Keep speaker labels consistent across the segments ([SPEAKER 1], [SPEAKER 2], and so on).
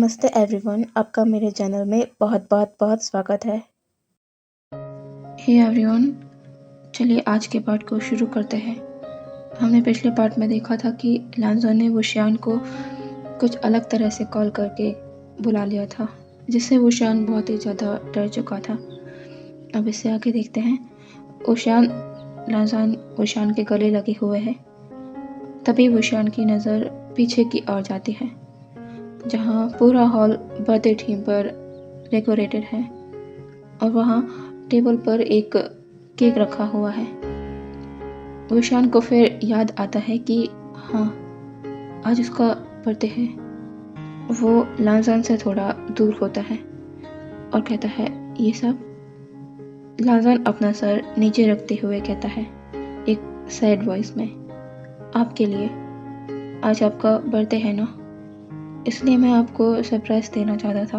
[SPEAKER 1] नमस्ते एवरीवन, आपका मेरे चैनल में बहुत बहुत बहुत स्वागत है। हे एवरीवन, चलिए आज के पार्ट को शुरू करते हैं। हमने पिछले पार्ट में देखा था कि लांजन ने वुशियान को कुछ अलग तरह से कॉल करके बुला लिया था, जिससे वुशियान बहुत ही ज़्यादा डर चुका था। अब इससे आगे देखते हैं। लांजन वुशियान के गले लगे हुए है। तभी वुशियान की नज़र पीछे की ओर जाती है, जहाँ पूरा हॉल बर्थडे थीम पर डेकोरेटेड है और वहाँ टेबल पर एक केक रखा हुआ है। वुशियान को फिर याद आता है कि हाँ, आज उसका बर्थडे है। वो लांजन से थोड़ा दूर होता है और कहता है ये सब। लांजन अपना सर नीचे रखते हुए कहता है एक सैड वॉइस में, आपके लिए, आज आपका बर्थडे है ना, इसलिए मैं आपको सरप्राइज़ देना चाहता था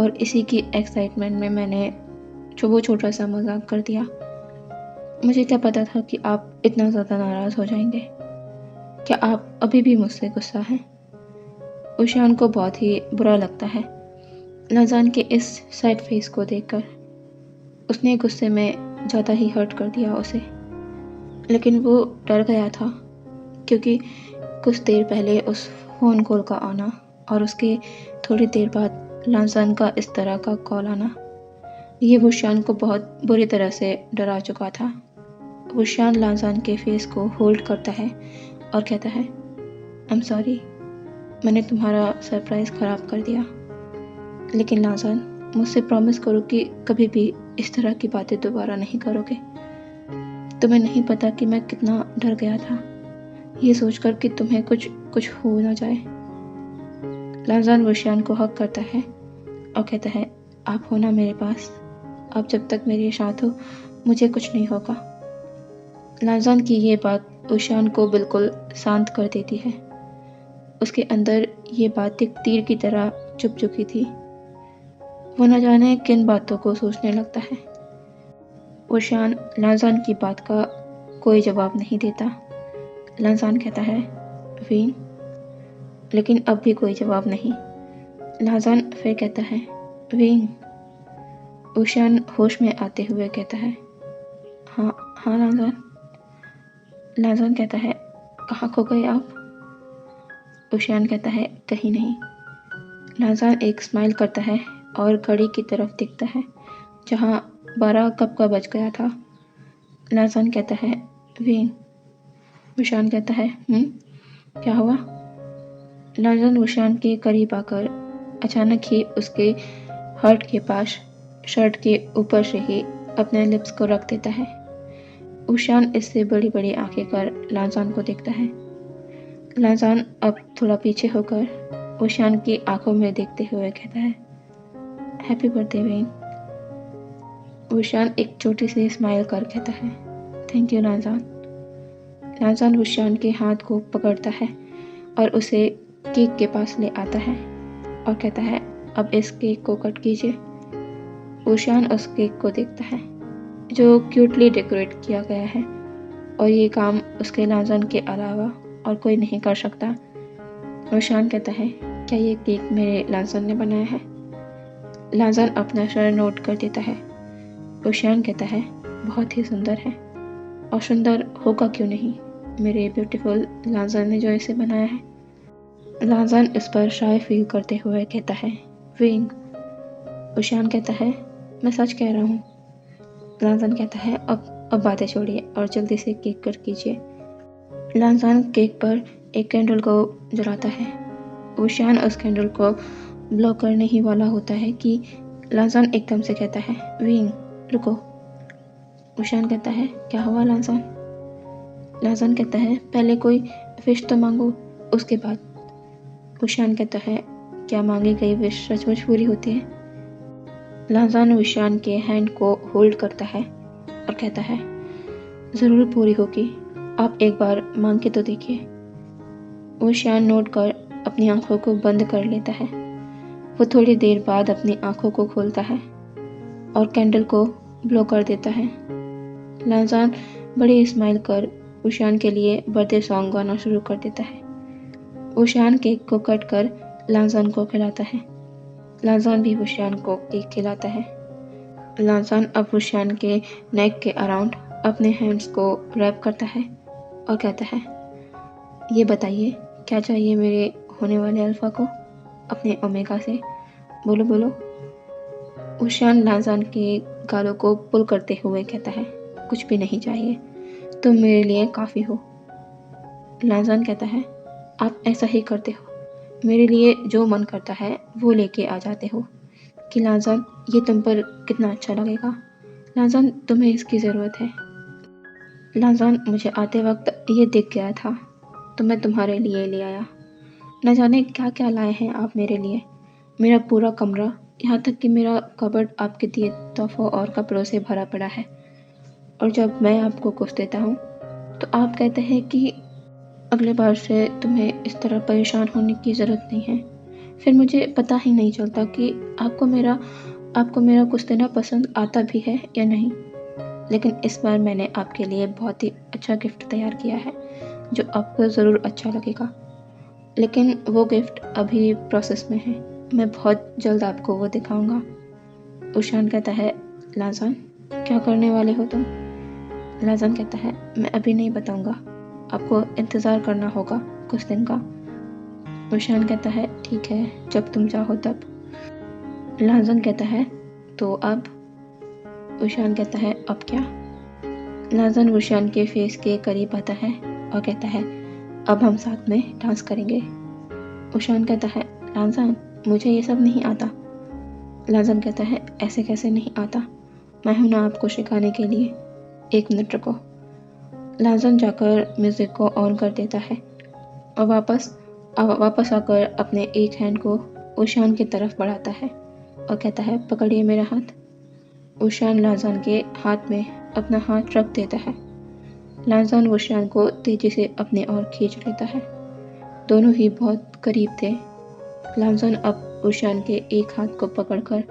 [SPEAKER 1] और इसी की एक्साइटमेंट में मैंने वो छोटा सा मजाक कर दिया। मुझे क्या पता था कि आप इतना ज़्यादा नाराज़ हो जाएंगे। क्या आप अभी भी मुझसे गुस्सा हैं? वुशियान को बहुत ही बुरा लगता है लांजन के इस सैड फेस को देखकर। उसने गुस्से में ज़्यादा ही हर्ट कर दिया उसे, लेकिन वो डर गया था क्योंकि कुछ देर पहले उस फ़ोन कॉल का आना और उसके थोड़ी देर बाद लांजन का इस तरह का कॉल आना, ये वुशियान को बहुत बुरी तरह से डरा चुका था। वुशियान लांजन के फेस को होल्ड करता है और कहता है आई एम सॉरी, मैंने तुम्हारा सरप्राइज़ ख़राब कर दिया, लेकिन लांजन मुझसे प्रॉमिस करो कि कभी भी इस तरह की बातें दोबारा नहीं करोगे। तुम्हें नहीं पता कि मैं कितना डर गया था ये सोचकर कि तुम्हें कुछ हो ना जाए। लांजन वुशियान को हक करता है और कहता है आप हो ना मेरे पास, आप जब तक मेरे साथ हो मुझे कुछ नहीं होगा। लांजन की ये बात वुशियान को बिल्कुल शांत कर देती है। उसके अंदर ये बात एक तीर की तरह चुभ चुकी थी। वो न जाने किन बातों को सोचने लगता है। वुशियान लांजन की बात का कोई जवाब नहीं देता। लांजन कहता है वीन, लेकिन अब भी कोई जवाब नहीं। लांजन फिर कहता है वीन। वुशियान होश में आते हुए कहता है हाँ लांजन। लांजन कहता है कहाँ खो गए आप? वुशियान कहता है कहीं नहीं। लांजन एक स्माइल करता है और घड़ी की तरफ देखता है जहाँ 12 कब का बज गया था। लांजन कहता है वीन। वुशियान कहता है क्या हुआ? लांजन वुशियान के करीब आकर अचानक ही उसके हार्ट के पास शर्ट के ऊपर से ही अपने लिप्स को रख देता है। वुशियान इससे बड़ी बड़ी आंखें कर लांजन को देखता है। लांजन अब थोड़ा पीछे होकर वुशियान की आंखों में देखते हुए कहता है हैप्पी बर्थडे वीन। वुशियान एक छोटी सी स्माइल कर कहता है थैंक यू लांजन। लांजन वुशियान के हाथ को पकड़ता है और उसे केक के पास ले आता है और कहता है अब इस केक को कट कीजिए। वुशियान उस केक को देखता है जो क्यूटली डेकोरेट किया गया है और ये काम उसके लांजन के अलावा और कोई नहीं कर सकता। वुशियान कहता है क्या ये केक मेरे लांजन ने बनाया है? लांजन अपना सर नोट कर देता है। वुशियान कहता है बहुत ही सुंदर है, और सुंदर होगा क्यों नहीं, मेरे ब्यूटीफुल लांजन ने जो इसे बनाया है। लांजन इस पर शाय फील करते हुए कहता है विंग। वुशियान कहता है मैं सच कह रहा हूँ। लांजन कहता है अब बातें छोड़िए और जल्दी से केक कट कीजिए। लांजन केक पर एक कैंडल को जलाता है। वुशियान उस कैंडल को ब्लो करने ही वाला होता है कि लांजन एकदम से कहता है विंग रुको। वुशियान कहता है क्या हुआ लांजन? लांजन कहता है पहले कोई विश तो मांगो, उसके बाद। वुशियान कहता है क्या मांगी गई विश सचमुच पूरी होती है? लांजन वुशियान के हैंड को होल्ड करता है और कहता है ज़रूर पूरी होगी, आप एक बार मांग के तो देखिए। वुशियान नोट कर अपनी आंखों को बंद कर लेता है। वो थोड़ी देर बाद अपनी आंखों को खोलता है और कैंडल को ब्लो कर देता है। लांजन बड़ी स्माइल कर वुशियान के लिए बर्थडे सॉन्ग गाना शुरू कर देता है। वुशियान केक को कट कर लांजान को खिलाता है। लांजान भी वुशियान को केक खिलाता है। लांजान अब वुशियान के नेक के अराउंड अपने हैंड्स को रैप करता है और कहता है, ये बताइए क्या चाहिए मेरे होने वाले अल्फा को अपने ओमेगा से, बोलो बोलो। वुशियान लांजान के गालों को पुल करते हुए कहता है, कुछ भी नहीं चाहिए, तुम मेरे लिए काफ़ी हो। लांजान कहता है, आप ऐसा ही करते हो, मेरे लिए जो मन करता है वो लेके आ जाते हो कि लांजान ये तुम पर कितना अच्छा लगेगा। लांजान तुम्हें इसकी ज़रूरत है। लांजान मुझे आते वक्त ये दिख गया था तो मैं तुम्हारे लिए ले आया। न जाने क्या क्या लाए हैं आप मेरे लिए। मेरा पूरा कमरा, यहाँ तक कि मेरा कबर्ड आपके दिए तोहफों और कपड़ों से भरा पड़ा है। और जब मैं आपको कुछ देता हूँ तो आप कहते हैं कि अगले बार से तुम्हें इस तरह परेशान होने की ज़रूरत नहीं है। फिर मुझे पता ही नहीं चलता कि आपको मेरा कुछ देना पसंद आता भी है या नहीं। लेकिन इस बार मैंने आपके लिए बहुत ही अच्छा गिफ्ट तैयार किया है जो आपको ज़रूर अच्छा लगेगा। लेकिन वो गिफ्ट अभी प्रोसेस में है, मैं बहुत जल्द आपको वो दिखाऊंगा। वुशियान कहता है, लांजान क्या करने वाले हो तुम? लांजान कहता है, मैं अभी नहीं बताऊंगा, आपको इंतज़ार करना होगा कुछ दिन का। वुशियान कहता है, ठीक है, जब तुम चाहो तब। लांजान कहता है, तो अब? वुशियान कहता है, अब क्या? लांजान वुशियान के फेस के करीब आता है और कहता है, अब हम साथ में डांस करेंगे। वुशियान कहता है, लांजान मुझे ये सब नहीं आता। लांजान कहता है, ऐसे कैसे नहीं आता, मैं हूं ना आपको सिखाने के लिए, 1 मिनट रुको। लांजान जाकर म्यूज़िक को ऑन कर देता है और वापस आकर अपने एक हैंड को वुशियान की तरफ बढ़ाता है और कहता है, पकड़िए मेरा हाथ। वुशियान लांजान के हाथ में अपना हाथ रख देता है। लांजान वुशियान को तेजी से अपने ओर खींच लेता है। दोनों ही बहुत करीब थे। लांजान अब वुशियान के एक हाथ को पकड़कर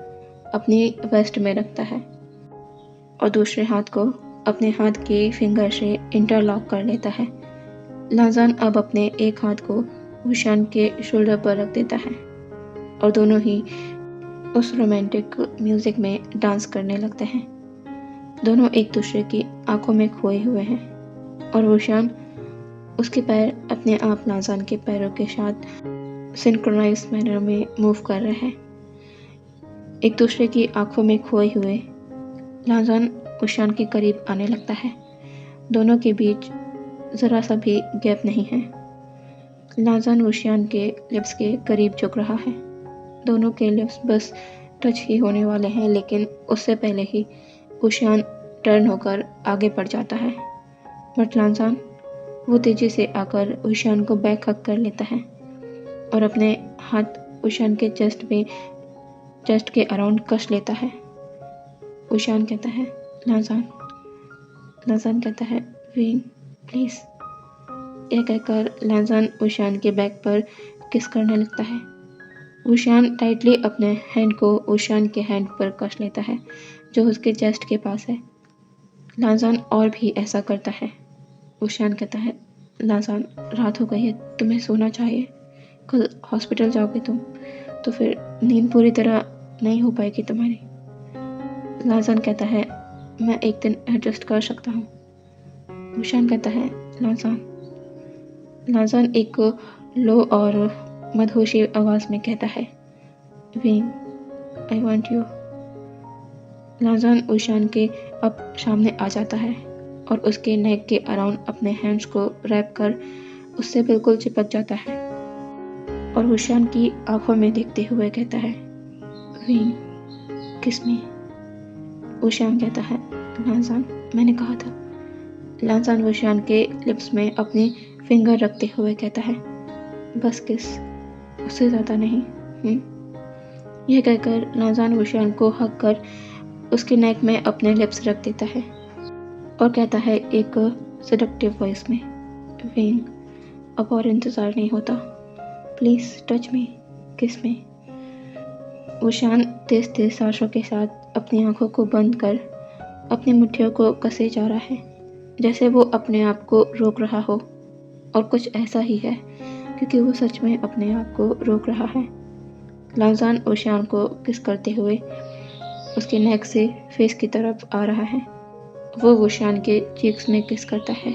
[SPEAKER 1] अपनी वेस्ट में रखता है और दूसरे हाथ को अपने हाथ की फिंगर से इंटरलॉक कर लेता है। लांजान अब अपने एक हाथ को वुशियान के शोल्डर पर रख देता है और दोनों ही उस रोमांटिक म्यूजिक में डांस करने लगते हैं। दोनों एक दूसरे की आंखों में खोए हुए हैं और वुशियान उसके पैर अपने आप लांजान के पैरों के साथ सिंक्रोनाइज मैनर में मूव कर रहे हैं। एक दूसरे की आंखों में खोए हुए लांजान वुशियान के करीब आने लगता है। दोनों के बीच ज़रा सा भी गैप नहीं है। लांजान वुशियान के लिप्स के करीब झुक रहा है। दोनों के लिप्स बस टच ही होने वाले हैं, लेकिन उससे पहले ही वुशियान टर्न होकर आगे बढ़ जाता है। बट लांजान वो तेज़ी से आकर वुशियान को बैक हक कर लेता है और अपने हाथ वुशियान के चेस्ट के अराउंड कस लेता है। वुशियान कहता है, लांजान कहता है, विंग प्लीज़। यह कहकर लांजान वुशियान के बैक पर किस करने लगता है। वुशियान टाइटली अपने हैंड को वुशियान के हैंड पर कस लेता है जो उसके चेस्ट के पास है। लांजान और भी ऐसा करता है। वुशियान कहता है, लांजान रात हो गई है, तुम्हें सोना चाहिए, कल हॉस्पिटल जाओगे तुम तो फिर नींद पूरी तरह नहीं हो पाएगी तुम्हारी। लांजान कहता है, मैं एक दिन एडजस्ट कर सकता हूँ। वुशियान कहता है, लांजान एक लो और मदहोशी आवाज़ में कहता है, विंग आई वांट यू। लांजान वुशियान के अब सामने आ जाता है और उसके नेक के अराउंड अपने हैंड्स को रैप कर उससे बिल्कुल चिपक जाता है और वुशियान की आंखों में देखते हुए कहता है, विंग किस में। वुशियान कहता है, लांजान मैंने कहा था। लांजान वुशियान के लिप्स में अपनी फिंगर रखते हुए कहता है, बस किस, उससे ज़्यादा नहीं। यह कहकर लांजान वुशियान को हक कर उसके नेक में अपने लिप्स रख देता है और कहता है एक सेडक्टिव वॉइस में, विंग अब और इंतज़ार नहीं होता, प्लीज़ टच मी, किस मी। वुशियान तेज तेज सांसों के साथ अपनी आंखों को बंद कर अपनी मुट्ठियों को कसे जा रहा है, जैसे वो अपने आप को रोक रहा हो। और कुछ ऐसा ही है क्योंकि वो सच में अपने आप को रोक रहा है। लांजान ओशियान को किस करते हुए उसके नेक से फेस की तरफ आ रहा है। वो ओशियान के चीक्स में किस करता है,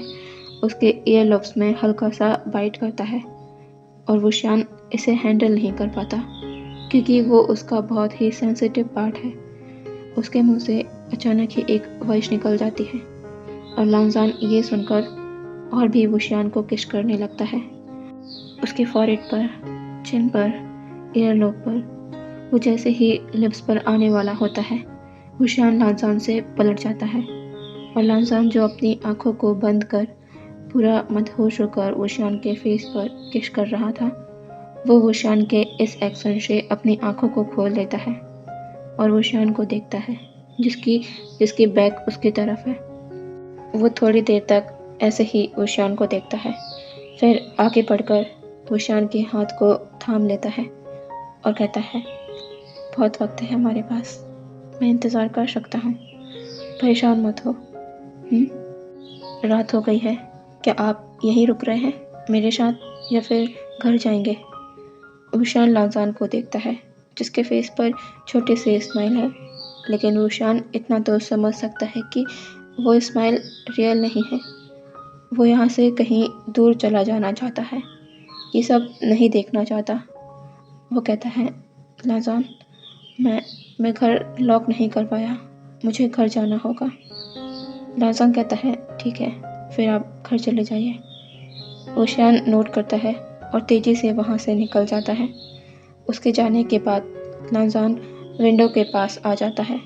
[SPEAKER 1] उसके ईयर लब्स में हल्का सा बाइट करता है और ओशियान इसे हैंडल नहीं कर पाता क्योंकि वो उसका बहुत ही सेंसिटिव पार्ट है। उसके मुंह से अचानक ही एक वॉइस निकल जाती है और लांजान ये सुनकर और भी ओशियान को किस करने लगता है। उसके फॉरहेड पर, चिन पर, ईयरलोब पर। वो जैसे ही लिप्स पर आने वाला होता है, ओशियान लांजान से पलट जाता है और लांजान जो अपनी आंखों को बंद कर पूरा मदहोश होकर ओशियान के फेस पर किस कर रहा था, वो ओशियान के इस एक्शन से अपनी आंखों को खोल देता है और ओशियान को देखता है जिसकी बैक उसकी तरफ है। वो थोड़ी देर तक ऐसे ही ओशियान को देखता है, फिर आगे बढ़कर ओशियान के हाथ को थाम लेता है और कहता है, बहुत वक्त है हमारे पास, मैं इंतज़ार कर सकता हूँ, परेशान मत हो। रात हो गई है, क्या आप यहीं रुक रहे हैं मेरे साथ या फिर घर जाएंगे? ओशियान लांजान को देखता है जिसके फेस पर छोटी सी स्माइल है, लेकिन ओशियान इतना तो समझ सकता है कि वो स्माइल रियल नहीं है। वो यहाँ से कहीं दूर चला जाना चाहता है, ये सब नहीं देखना चाहता। वो कहता है, लांजान, मैं घर लॉक नहीं कर पाया, मुझे घर जाना होगा। लांजान कहता है, ठीक है, फिर आप घर चले जाइए। ओशियान नोट करता है और तेज़ी से वहाँ से निकल जाता है। उसके जाने के बाद लांजान विंडो के पास आ जाता है।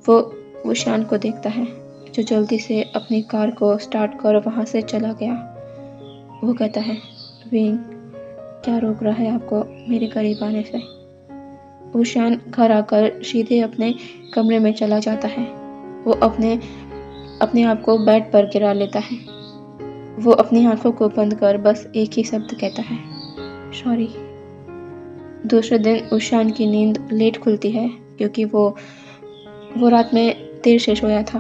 [SPEAKER 1] वो ओशियान को देखता है जो जल्दी से अपनी कार को स्टार्ट कर वहाँ से चला गया। वो कहता है, विंग, क्या रोक रहा है आपको मेरे करीब आने से? ओशियान घर आकर सीधे अपने कमरे में चला जाता है। वो अपने आप को बेड पर गिरा लेता है। वो अपनी आंखों को बंद कर बस एक ही शब्द कहता है, सॉरी। दूसरे दिन ओशियान की नींद लेट खुलती है क्योंकि वो रात में देर से सोया था,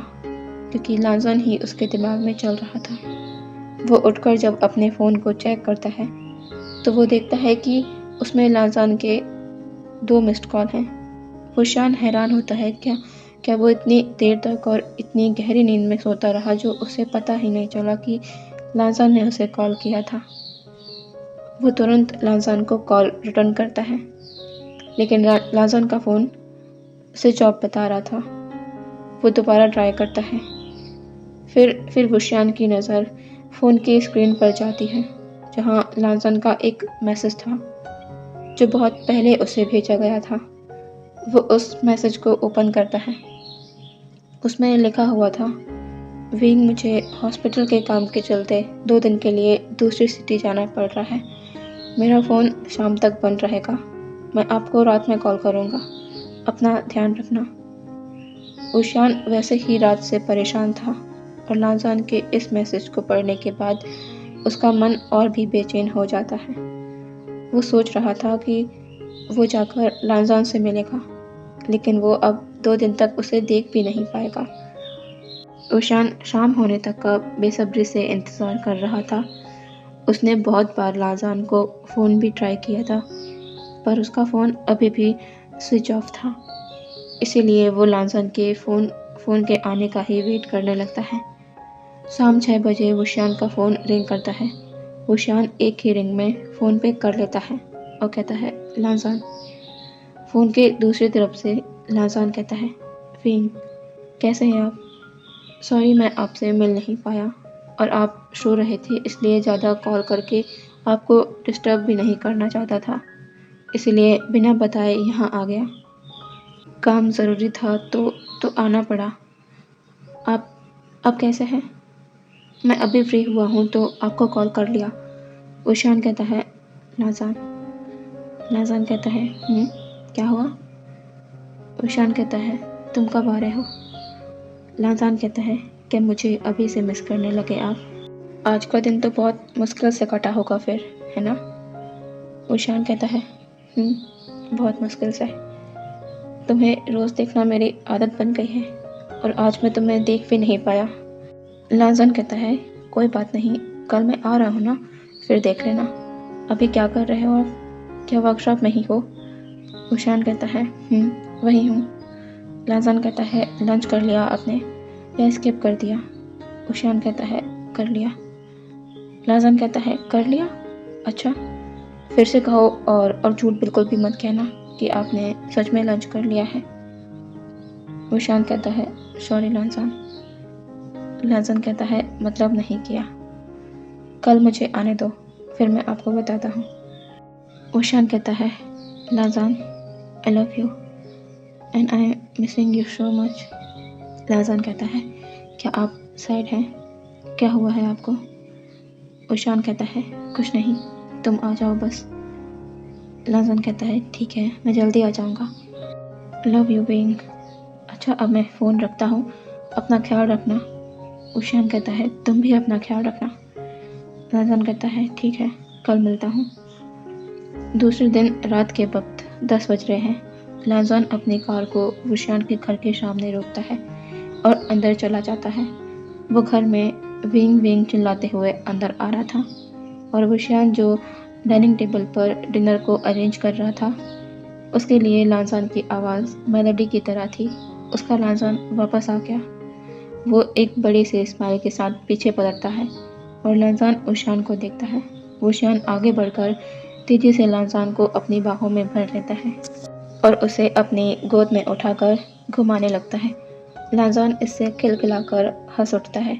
[SPEAKER 1] क्योंकि लांजान ही उसके दिमाग में चल रहा था। वो उठकर जब अपने फ़ोन को चेक करता है तो वो देखता है कि उसमें लांजान के 2 मिस्ड कॉल हैं। ओशियान हैरान होता है, क्या वो इतनी देर तक और इतनी गहरी नींद में सोता रहा जो उसे पता ही नहीं चला कि लांजान ने उसे कॉल किया था। वो तुरंत लांजान को कॉल रिटर्न करता है, लेकिन लांजान का फ़ोन स्विच ऑफ बता रहा था। वो दोबारा ट्राई करता है। फिर ओशियान की नज़र फ़ोन की स्क्रीन पर जाती है जहाँ लांजान का एक मैसेज था जो बहुत पहले उसे भेजा गया था। वो उस मैसेज को ओपन करता है। उसमें लिखा हुआ था, विंग, मुझे हॉस्पिटल के काम के चलते 2 दिन के लिए दूसरी सिटी जाना पड़ रहा है। मेरा फ़ोन शाम तक बंद रहेगा। मैं आपको रात में कॉल करूँगा। अपना ध्यान रखना। ओशियान वैसे ही रात से परेशान था और लांजान के इस मैसेज को पढ़ने के बाद उसका मन और भी बेचैन हो जाता है। वो सोच रहा था कि वो जाकर लांजान से मिलेगा, लेकिन वो अब 2 दिन तक उसे देख भी नहीं पाएगा। ओशियान शाम होने तक का बेसब्री से इंतज़ार कर रहा था। उसने बहुत बार लांजान को फ़ोन भी ट्राई किया था, पर उसका फ़ोन अभी भी स्विच ऑफ था। इसीलिए वो लांजान के फ़ोन के आने का ही वेट करने लगता है। शाम 6 बजे ओशियान का फ़ोन रिंग करता है। ओशियान एक ही रिंग में फ़ोन पे कर लेता है और कहता है, लांजान। फ़ोन के दूसरी तरफ से लांजान कहता है, विंग, कैसे हैं आप? सॉरी, मैं आपसे मिल नहीं पाया और आप सो रहे थे, इसलिए ज़्यादा कॉल करके आपको डिस्टर्ब भी नहीं करना चाहता था, इसलिए बिना बताए यहाँ आ गया। काम ज़रूरी था तो आना पड़ा। आप कैसे हैं? मैं अभी फ्री हुआ हूँ तो आपको कॉल कर लिया। ओशियान कहता है, लांजान। लांजान कहता है, क्या हुआ? ओशियान कहता है, तुम कब आ रहे हो? लांजान कहता है, क्या मुझे अभी से मिस करने लगे आप? आज का दिन तो बहुत मुश्किल से कटा होगा फिर, है ना? ओशियान कहता है, बहुत मुश्किल से। तुम्हें रोज़ देखना मेरी आदत बन गई है और आज मैं तुम्हें देख भी नहीं पाया। लांजान कहता है, कोई बात नहीं, कल मैं आ रहा हूँ ना, फिर देख लेना। अभी क्या कर रहे हो आप? क्या वर्कशॉप में ही हो? ऊशान कहता है वही हूँ। लाजान कहता है लंच कर लिया आपने या स्किप कर दिया? ऊशान कहता है कर लिया। लाजान कहता है कर लिया? अच्छा, फिर से कहो और झूठ बिल्कुल भी मत कहना कि आपने सच में लंच कर लिया है। ऊशान कहता है सॉरी लाजान। लाजान कहता है मतलब नहीं किया। कल मुझे आने दो, फिर मैं आपको बताता हूँ। ऊशान कहता है लाजान I love you and I am missing you so much. लाजान कहता है क्या आप सैड हैं? क्या हुआ है आपको? ऊशान कहता है कुछ नहीं, तुम आ जाओ बस। लाजान कहता है ठीक है, मैं जल्दी आ जाऊँगा। Love you being. अच्छा, अब मैं फ़ोन रखता हूँ, अपना ख्याल रखना। ऊशान कहता है तुम भी अपना ख्याल रखना। लाजान कहता है ठीक है, कल मिलता हूँ। दूसरे दिन रात के वक्त 10 बज रहे हैं। लाजान अपनी कार को ऊशान के घर के सामने रोकता है और अंदर चला जाता है। वो घर में विंग विंग चिल्लाते हुए अंदर आ रहा था और ऊशान जो डाइनिंग टेबल पर डिनर को अरेंज कर रहा था, उसके लिए लाजान की आवाज़ मेलोडी की तरह थी। उसका लाजान वापस आ गया। वो एक बड़े से स्माइल के साथ पीछे पलटता है और लाजान ऊशान को देखता है। ऊशान आगे बढ़कर तेजी से लाजान को अपनी बाहों में भर लेता है और उसे अपनी गोद में उठाकर घुमाने लगता है। लाजान इससे खिलखिलाकर हंस उठता है।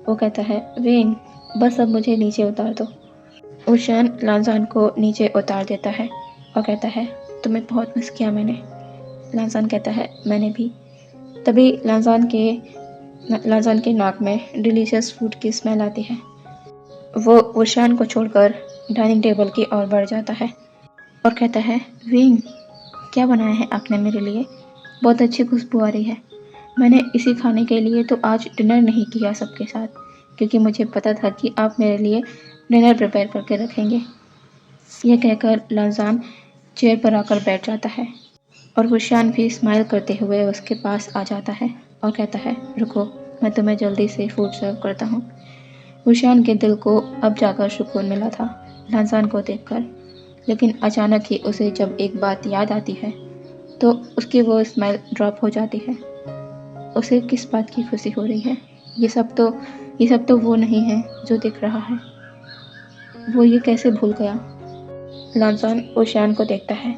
[SPEAKER 1] वो कहता है विंग, बस अब मुझे नीचे उतार दो। ऊशान लाजान को नीचे उतार देता है और कहता है तुम्हें बहुत मिस किया मैंने। लाजान कहता है मैंने भी। तभी लाजान के नाक में डिलीशियस फूड की स्मेल आती है। वो ऊशान को छोड़कर डाइनिंग टेबल की ओर बढ़ जाता है और कहता है विंग, क्या बनाया है आपने मेरे लिए? बहुत अच्छी खुशबू आ रही है। मैंने इसी खाने के लिए तो आज डिनर नहीं किया सबके साथ, क्योंकि मुझे पता था कि आप मेरे लिए डिनर प्रिपेयर करके रखेंगे। यह कहकर लाजान चेयर पर आकर बैठ जाता है और ऊशान भी स्माइल करते हुए उसके पास आ जाता है और कहता है रुको, मैं तुम्हें जल्दी से फूड सर्व करता हूँ। ऊशान के दिल को अब जाकर सुकून मिला था लाजान को देखकर, लेकिन अचानक ही उसे जब एक बात याद आती है तो उसकी वो स्माइल ड्रॉप हो जाती है। उसे किस बात की खुशी हो रही है? ये सब तो वो नहीं है जो दिख रहा है। वो ये कैसे भूल गया? लाजान ऊशान को देखता है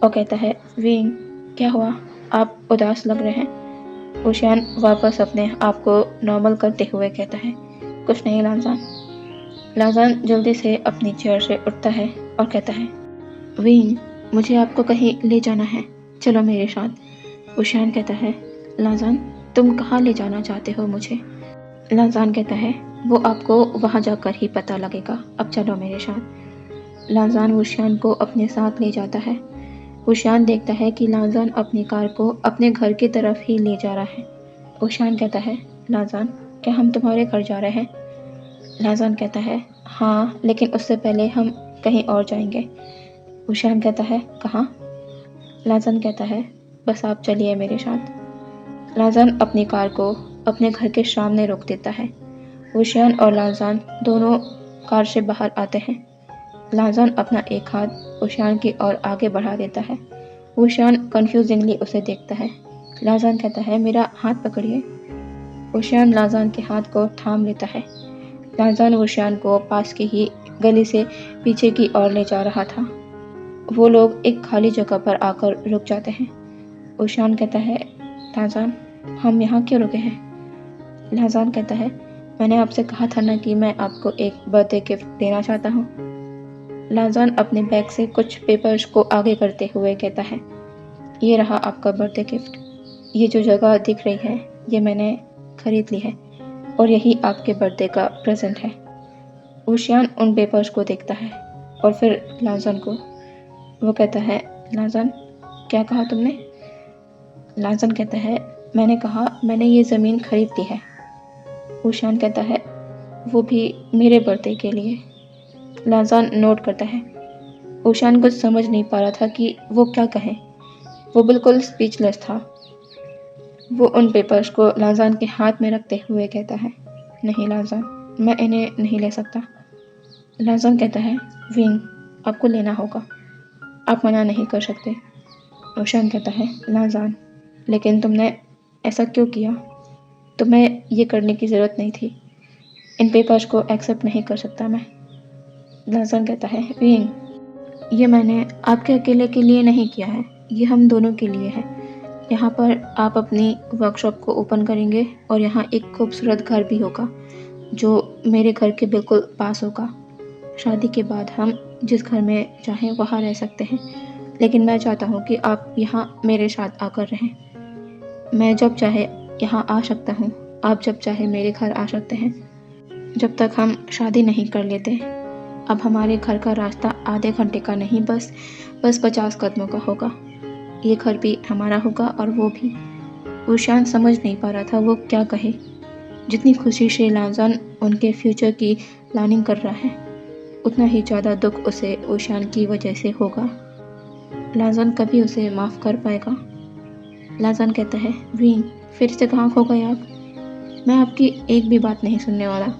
[SPEAKER 1] और कहता है विंग, क्या हुआ? आप उदास लग रहे हैं। ऊशान वापस अपने आप को नॉर्मल करते हुए कहता है कुछ नहीं लाजान। लाजान जल्दी से अपनी चेयर से उठता है और कहता है विंग, मुझे आपको कहीं ले जाना है, चलो मेरे साथ। ऊशान कहता है लाजान, तुम कहाँ ले जाना चाहते हो मुझे? लाजान कहता है वो आपको वहाँ जाकर ही पता लगेगा, अब चलो मेरे साथ। लाजान ऊशान को अपने साथ ले जाता है। ऊशान देखता है कि लाजान अपनी कार को अपने घर की तरफ ही ले जा रहा है। ऊशान कहता है लाजान, क्या हम तुम्हारे घर जा रहे हैं? लाजान कहता है हाँ, लेकिन उससे पहले हम कहीं और जाएंगे। ऊशान कहता है कहाँ? लाजान कहता है बस आप चलिए मेरे साथ। लाजान अपनी कार को अपने घर के सामने रोक देता है। ऊशान और लाजान दोनों कार से बाहर आते हैं। लाजान अपना एक हाथ ऊशान की ओर आगे बढ़ा देता है। ऊशान कंफ्यूजिंगली उसे देखता है। लाजान कहता है मेरा हाथ पकड़िए। ऊशान लाजान के हाथ को थाम लेता है। लाजान ऊशान को पास की ही गली से पीछे की ओर ले जा रहा था। वो लोग एक खाली जगह पर आकर रुक जाते हैं। ऊशान कहता है लाजान, हम यहाँ क्यों रुके हैं? लाजान कहता है मैंने आपसे कहा था ना कि मैं आपको एक बर्थडे गिफ्ट देना चाहता हूँ। लाजान अपने बैग से कुछ पेपर्स को आगे करते हुए कहता है ये रहा आपका बर्थडे गिफ्ट। ये जो जगह दिख रही है ये मैंने खरीद ली है और यही आपके बर्थडे का प्रेजेंट है। ऊशान उन पेपर्स को देखता है और फिर लाजान को। वो कहता है लाजान, क्या कहा तुमने? लाजान कहता है मैंने कहा मैंने ये ज़मीन खरीद ली है। ऊशान कहता है वो भी मेरे बर्थडे के लिए। लाजान नोट करता है। ऊशान कुछ समझ नहीं पा रहा था कि वो क्या कहे। वो बिल्कुल स्पीचलेस था। वो उन पेपर्स को लाजान के हाथ में रखते हुए कहता है नहीं लाजान, मैं इन्हें नहीं ले सकता। लाजान कहता है विंग, आपको लेना होगा, आप मना नहीं कर सकते। ऊशान कहता है, लाजान, लेकिन तुमने ऐसा क्यों किया? तुम्हें ये करने की ज़रूरत नहीं थी। इन पेपर्स को एक्सेप्ट नहीं कर सकता मैं। लाजान कहता है, विंग, ये मैंने आपके अकेले के लिए नहीं किया है, ये हम दोनों के लिए है। यहाँ पर आप अपनी वर्कशॉप को ओपन करेंगे और यहाँ एक खूबसूरत घर भी होगा जो मेरे घर के बिल्कुल पास होगा। शादी के बाद हम जिस घर में चाहें वहाँ रह सकते हैं, लेकिन मैं चाहता हूँ कि आप यहाँ मेरे साथ आकर रहें। मैं जब चाहे यहाँ आ सकता हूँ, आप जब चाहे मेरे घर आ सकते हैं। जब तक हम शादी नहीं कर लेते, अब हमारे घर का रास्ता आधे घंटे का नहीं, बस 50 कदमों का होगा। ये घर भी हमारा होगा और वो भी। ऊशान समझ नहीं पा रहा था वो क्या कहे। जितनी खुशी से लाजान उनके फ्यूचर की प्लानिंग कर रहा है, उतना ही ज़्यादा दुख उसे ऊशान की वजह से होगा। लाजान कभी उसे माफ़ कर पाएगा? लाजान कहता है, वीन, फिर से कहाँ खो गए आप? मैं आपकी एक भी बात नहीं सुनने वाला।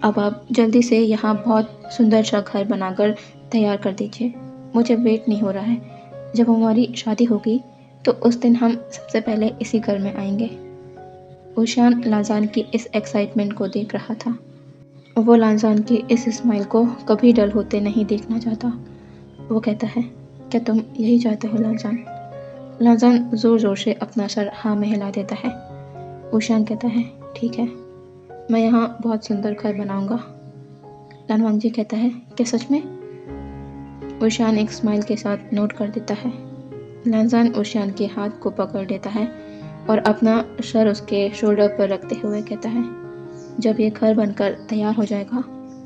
[SPEAKER 1] अब आप जल्दी से यहाँ बहुत सुंदर सा घर बनाकर तैयार कर दीजिए। मुझे वेट नहीं हो रहा है। जब हमारी शादी होगी तो उस दिन हम सबसे पहले इसी घर में आएंगे। ऊशान लाजान की इस एक्साइटमेंट को देख रहा था। वो लाजान की इस स्माइल को कभी डल होते नहीं देखना चाहता। वो कहता है, क्या तुम यही चाहते हो लाजान? लाजान ज़ोर ज़ोर से अपना सर हाँ में हिला देता है। ऊशान कहता है, ठीक है, मैं यहाँ बहुत सुंदर घर बनाऊँगा। लानवांगजी कहता है, क्या सच में? ऊशान एक स्माइल के साथ नोट कर देता है। लाजान ऊशान के हाथ को पकड़ लेता है और अपना सर उसके शोल्डर पर रखते हुए कहता है, जब ये घर बनकर तैयार हो जाएगा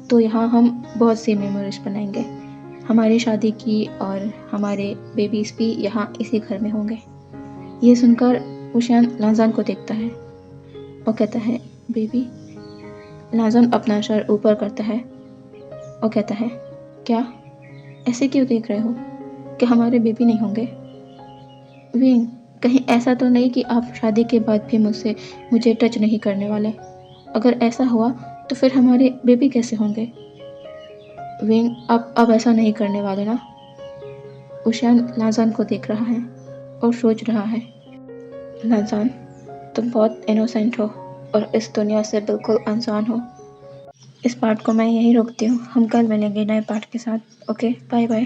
[SPEAKER 1] तो यहाँ हम बहुत सी मेमोरीज बनाएंगे। हमारी शादी की और हमारे बेबीज़ भी यहाँ इसी घर में होंगे। ये सुनकर ऊशान लाजान को देखता है और कहता है, बेबी? लाजान अपना सर ऊपर करता है और कहता है, क्या? ऐसे क्यों देख रहे हो? कि हमारे बेबी नहीं होंगे? विंग, कहीं ऐसा तो नहीं कि आप शादी के बाद भी मुझे टच नहीं करने वाले? अगर ऐसा हुआ तो फिर हमारे बेबी कैसे होंगे? विंग, आप अब ऐसा नहीं करने वाले ना? ऊशान लाजान को देख रहा है और सोच रहा है, लाजान, तुम बहुत इनोसेंट हो और इस दुनिया से बिल्कुल अनजान हो। इस पार्ट को मैं यहीं रोकती हूँ। हम कल मिलेंगे नए पार्ट के साथ। Okay, bye bye.